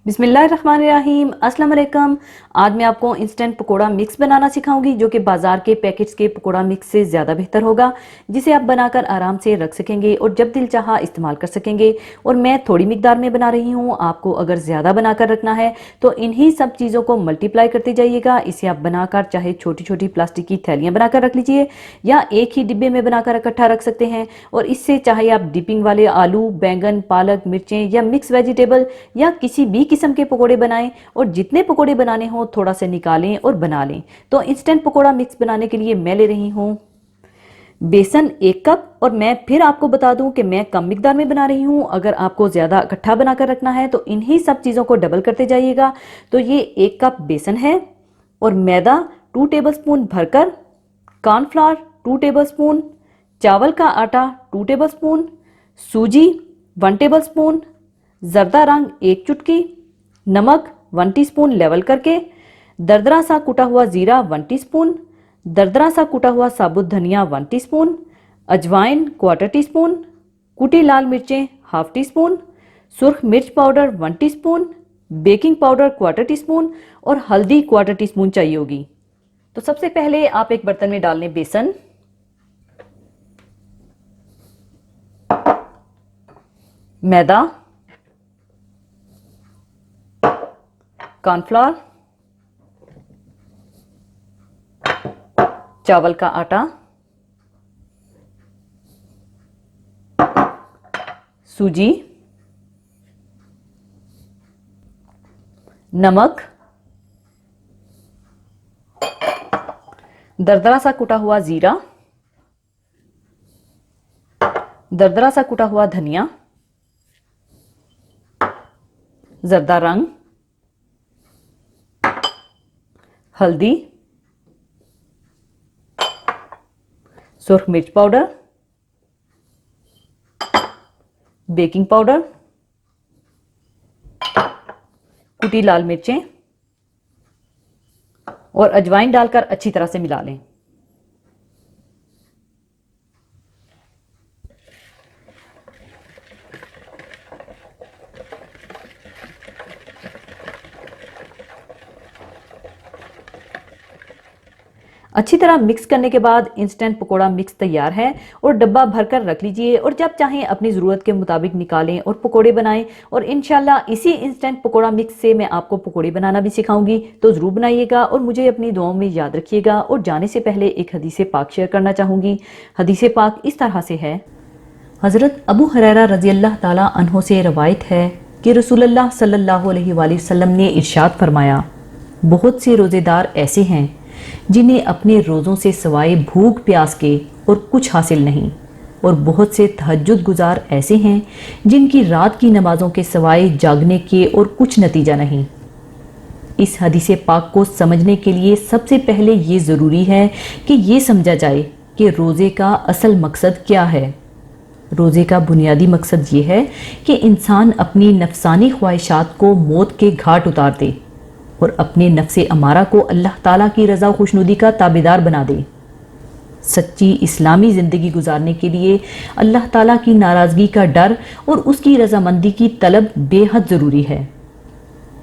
बिस्मिल्लाहिर्रहमानिर्रहीम। अस्सलाम वालेकुम। आज मैं आपको इंस्टेंट पकोड़ा मिक्स बनाना सिखाऊंगी जो कि बाजार के पैकेट्स के पकोड़ा मिक्स से ज़्यादा बेहतर होगा, जिसे आप बनाकर आराम से रख सकेंगे और जब दिल चाहा इस्तेमाल कर सकेंगे। और मैं थोड़ी मिकदार में बना रही हूँ, आपको अगर ज़्यादा बनाकर रखना है तो इन्हीं सब चीज़ों को मल्टीप्लाई करते जाइएगा। इसे आप बनाकर चाहे छोटी छोटी प्लास्टिक की थैलियाँ बनाकर रख लीजिए या एक ही डिब्बे में बनाकर इकट्ठा रख सकते हैं। और इससे चाहे आप डिपिंग वाले आलू, बैंगन, पालक, मिर्चें या मिक्स वेजिटेबल या किसी भी किस्म के पकोड़े बनाएं और जितने पकोड़े बनाने हो थोड़ा सा निकालें और बना लें। तो इंस्टेंट पकोड़ा मिक्स बनाने के लिए मैं ले रही हूँ बेसन 1 कप। और मैं फिर आपको बता दूं कि मैं कम मिकदार में बना रही हूँ, अगर आपको ज़्यादा इकट्ठा बनाकर रखना है तो इन्हीं सब चीज़ों को डबल करते जाइएगा। तो ये 1 कप बेसन है और मैदा 2 टेबलस्पून भरकर, कॉर्नफ्लावर 2 टेबलस्पून, चावल का आटा 2 टेबलस्पून, सूजी 1 टेबलस्पून, जर्दा रंग 1 चुटकी, नमक 1 टीस्पून लेवल करके, दरदरा सा कुटा हुआ जीरा 1 टीस्पून, दरदरा सा कुटा हुआ साबुत धनिया 1 टीस्पून, अजवाइन 1/4 टीस्पून, कुटी लाल मिर्चें 1/2 टीस्पून, सुर्ख मिर्च powder 1 teaspoon, baking powder 1/4 teaspoon और हल्दी 1/4 टीस्पून चाहिए होगी। तो सबसे पहले आप एक बर्तन में डाल लें बेसन, मैदा, कॉर्नफ्लावर, चावल का आटा, सूजी, नमक, दरदरा सा कुटा हुआ जीरा, दरदरा सा कुटा हुआ धनिया, जर्दा रंग, हल्दी, सुर्ख मिर्च पाउडर, बेकिंग पाउडर, कुटी लाल मिर्चें और अजवाइन डालकर अच्छी तरह से मिला लें। अच्छी तरह मिक्स करने के बाद इंस्टेंट पकोड़ा मिक्स तैयार है और डब्बा भरकर रख लीजिए और जब चाहें अपनी ज़रूरत के मुताबिक निकालें और पकोड़े बनाएं। और इंशाल्लाह इसी इंस्टेंट पकोड़ा मिक्स से मैं आपको पकोड़े बनाना भी सिखाऊंगी, तो ज़रूर बनाइएगा और मुझे अपनी दुआओं में याद रखिएगा। और जाने से पहले एक हदीस पाक शेयर करना चाहूँगी। हदीस पाक इस तरह से है, हज़रत अबू हुरैरा रज़ी अल्लाह ताला अन्हो से रवायत है कि रसूलुल्लाह सल्लल्लाहु अलैहि वसल्लम ने इरशाद फरमाया, बहुत से रोज़ेदार ऐसे हैं जिन्हें अपने रोज़ों से सिवाय भूख प्यास के और कुछ हासिल नहीं, और बहुत से तहज्जुद गुजार ऐसे हैं जिनकी रात की नमाज़ों के सिवाय जागने के और कुछ नतीजा नहीं। इस हदीस पाक को समझने के लिए सबसे पहले ये ज़रूरी है कि ये समझा जाए कि रोज़े का असल मकसद क्या है। रोज़े का बुनियादी मकसद ये है कि इंसान अपनी नफसानी ख्वाहिशात को मौत के घाट उतार दे और अपने नफ्से अमारा को अल्लाह ताला की रज़ा खुशनुदी का ताबेदार बना दे। सच्ची इस्लामी ज़िंदगी गुजारने के लिए अल्लाह ताला की नाराज़गी का डर और उसकी रज़ामंदी की तलब बेहद ज़रूरी है।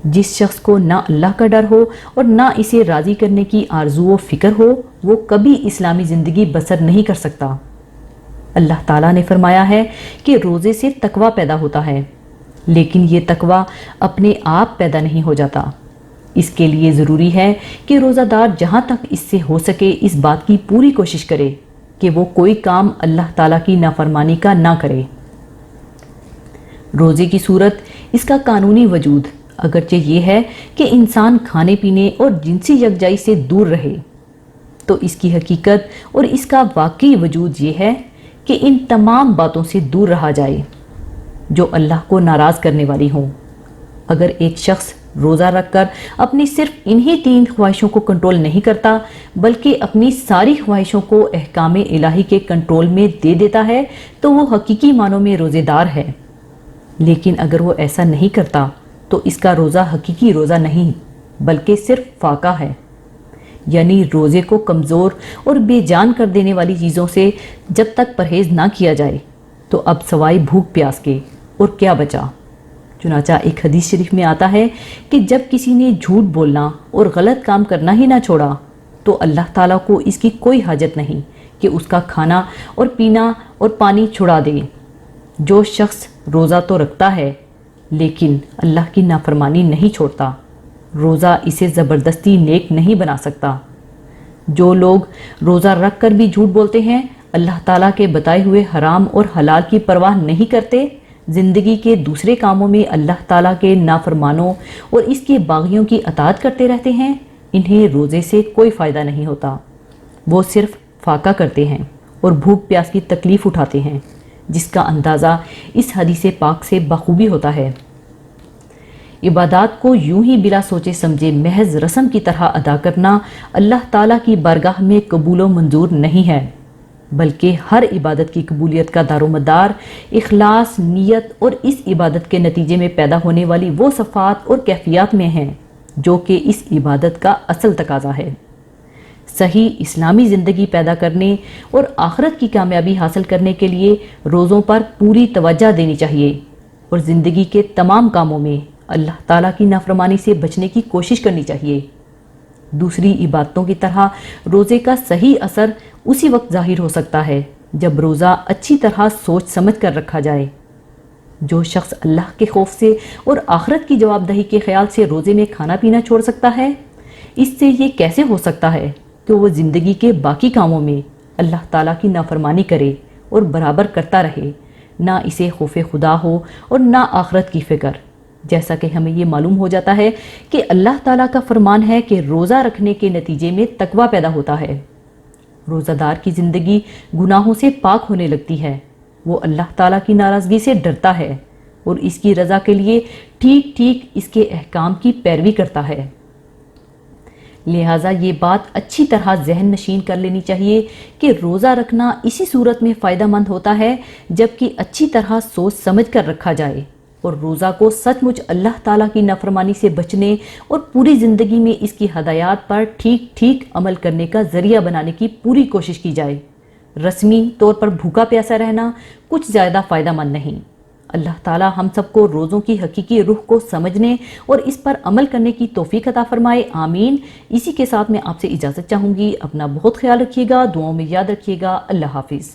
जिस शख्स को ना अल्लाह का डर हो और ना इसे राज़ी करने की आरज़ू व फ़िक्र हो, वो कभी इस्लामी ज़िंदगी बसर नहीं कर सकता। अल्लाह ताला ने फरमाया है कि रोज़े से तकवा पैदा होता है, लेकिन ये तकवा अपने आप पैदा नहीं हो जाता। इसके लिए ज़रूरी है कि रोज़ादार जहाँ तक इससे हो सके इस बात की पूरी कोशिश करे कि वो कोई काम अल्लाह ताला की नाफरमानी का ना करे। रोज़े की सूरत, इसका कानूनी वजूद अगरचे ये है कि इंसान खाने पीने और जिनसी यकजाई से दूर रहे, तो इसकी हकीकत और इसका वाकई वजूद ये है कि इन तमाम बातों से दूर रहा जाए जो अल्लाह को नाराज़ करने वाली हों। अगर एक शख्स रोज़ा रखकर अपनी सिर्फ इन्हीं 3 ख्वाहिशों को कंट्रोल नहीं करता, बल्कि अपनी सारी ख्वाहिशों को अहकाम इलाही के कंट्रोल में दे देता है, तो वो हकीकी मानों में रोज़ेदार है। लेकिन अगर वो ऐसा नहीं करता तो इसका रोज़ा हकीकी रोज़ा नहीं बल्कि सिर्फ फाका है। यानी रोज़े को कमज़ोर और बेजान कर देने वाली चीज़ों से जब तक परहेज़ ना किया जाए तो अब सवाई भूख प्यास के और क्या बचा। चुनाचा एक हदीस शरीफ में आता है कि जब किसी ने झूठ बोलना और गलत काम करना ही ना छोड़ा तो अल्लाह ताला को इसकी कोई हाजत नहीं कि उसका खाना और पीना और पानी छुड़ा दे। जो शख्स रोज़ा तो रखता है लेकिन अल्लाह की नाफरमानी नहीं छोड़ता, रोज़ा इसे ज़बरदस्ती नेक नहीं बना सकता। जो लोग रोज़ा रख कर भी झूठ बोलते हैं, अल्लाह ताला के बताए हुए हराम और हलाल की परवाह नहीं करते, ज़िंदगी के दूसरे कामों में अल्लाह ताला के नाफरमानों और इसके बागियों की अताअत करते रहते हैं, इन्हें रोज़े से कोई फ़ायदा नहीं होता। वो सिर्फ फाका करते हैं और भूख प्यास की तकलीफ़ उठाते हैं, जिसका अंदाज़ा इस हदीस पाक से बखूबी होता है। इबादत को यूं ही बिला सोचे समझे महज रस्म की तरह अदा करना अल्लाह ताला की बारगाह में कबूलो मंजूर नहीं है, बल्कि हर इबादत की कबूलियत का दारोमदार इखलास, नीयत और इस इबादत के नतीजे में पैदा होने वाली वो सफ़ात और कैफियत में हैं जो कि इस इबादत का असल तकाजा है। सही इस्लामी ज़िंदगी पैदा करने और आखिरत की कामयाबी हासिल करने के लिए रोज़ों पर पूरी तवज्जो देनी चाहिए और ज़िंदगी के तमाम कामों में अल्लाह ताला की नाफरमानी से बचने की कोशिश करनी चाहिए। दूसरी इबादतों की तरह रोज़े का सही असर उसी वक्त जाहिर हो सकता है जब रोज़ा अच्छी तरह सोच समझ कर रखा जाए। जो शख्स अल्लाह के खौफ से और आखिरत की जवाबदही के ख्याल से रोज़े में खाना पीना छोड़ सकता है, इससे ये कैसे हो सकता है कि वो ज़िंदगी के बाकी कामों में अल्लाह ताला की नाफरमानी करे और बराबर करता रहे, ना इसे खौफ खुदा हो और ना आखिरत की फ़िक्र। जैसा कि हमें ये मालूम हो जाता है कि अल्लाह ताला का फरमान है कि रोज़ा रखने के नतीजे में तकवा पैदा होता है। रोज़ादार की ज़िंदगी गुनाहों से पाक होने लगती है, वो अल्लाह ताला की नाराज़गी से डरता है और इसकी रज़ा के लिए ठीक ठीक इसके अहकाम की पैरवी करता है। लिहाजा ये बात अच्छी तरह जहन नशीन कर लेनी चाहिए कि रोज़ा रखना इसी सूरत में फ़ायदा मंद होता है जबकि अच्छी तरह सोच समझ कर रखा जाए और रोज़ा को सचमुच अल्लाह ताला की नाफरमानी से बचने और पूरी ज़िंदगी में इसकी हदायत पर ठीक ठीक अमल करने का ज़रिया बनाने की पूरी कोशिश की जाए। रस्मी तौर पर भूखा प्यासा रहना कुछ ज़्यादा फ़ायदा मंद नहीं। अल्लाह ताला हम सबको रोज़ों की हकीकी रूह को समझने और इस पर अमल करने की तौफीक अता फरमाए, आमीन। इसी के साथ मैं आपसे इजाज़त चाहूँगी। अपना बहुत ख्याल रखिएगा, दुआओं में याद रखिएगा। अल्लाह हाफिज़।